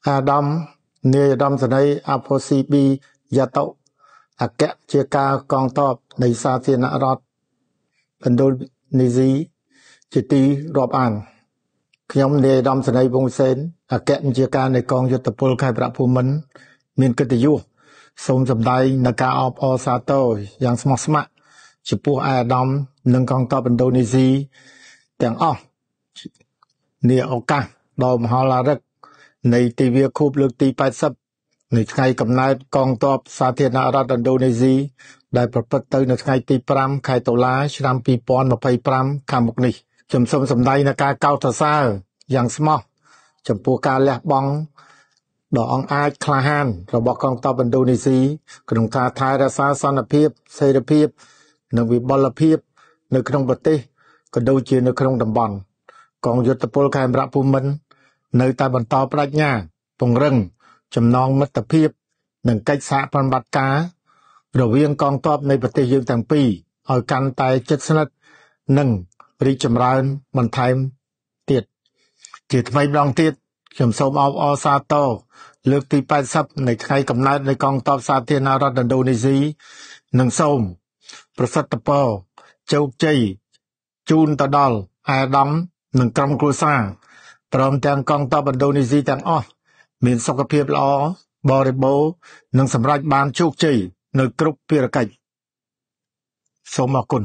អាដាមនាយឧត្តមសេនីយ៍អាផូស៊ីប៊ីយ៉ាតូអគ្គជាការកងទ័ពនៃសាធារណរដ្ឋឥណ្ឌូនេស៊ីជាទីរាប់អានខ្ញុំនាយឧត្តមសេនីយ៍វង្សសេនអគ្គជាការនៃកងយុទ្ធពលខេត្តប្រាក់ភូមិន្ទមានកិត្តិយសសូមសម្ដែងនៅការអបអរសាទរយ៉ាងស្មោះស្ម័គ្រចំពោះអាដាមនិងកងទ័ពឥណ្ឌូនេស៊ីទាំងអស់នាឱកាសដ៏មហោឡារិកនៃទិវាខួបលើកទី80នៃថ្ងៃកំណើតកងទ័ពសាធារណរដ្ឋឥណ្ឌូនេស៊ីដែលប្រព្រឹត្តទៅនៅថ្ងៃទី5ខែតុលាឆ្នាំ2025ខាងមុខនេះខ្ញុំសូមសម្ដែងនៅការកោតសរសើរយ៉ាងស្មោះចំពោះការលះបង់ដ៏អង់អាចក្លាហានរបស់កងទ័ពឥណ្ឌូនេស៊ីក្នុងការថែរក្សាសន្តិភាពសេរីភាពនិងវិបុលភាពនៅក្នុងប្រទេសក៏ដូចជានៅក្នុងតំបន់កងយុទ្ធពលខេត្តប្រាក់ភូមិន្ទនៅតែបន្តបដិញ្ញាពង្រឹងចំណងមិត្តភាពនិងកិច្ចសហប្រតិបត្តិការរវាងកងទ័ពនៃប្រទេសយើងទាំងពីរឲ្យកាន់តែជិតស្និទ្ធនិងរីកចម្រើនបន្ថែមទៀតជាថ្មីម្ដងទៀតខ្ញុំសូមអបអរសាទរលើកទី80នៃថ្ងៃកំណើតនៃកងទ័ពសាធារណរដ្ឋឥណ្ឌូនេស៊ីនិងសូមប្រសិទ្ធពរជោគជ័យជូនទៅដល់អាដាមនិងក្រុមគ្រួសារព្រមទាំងកងទ័ពឥណ្ឌូនេស៊ីទាំងអស់មានសុខភាពល្អបរិបូរណ៍និងសម្រេចបានជោគជ័យនៅគ្រប់ភារកិច្ចសូមអរគុណ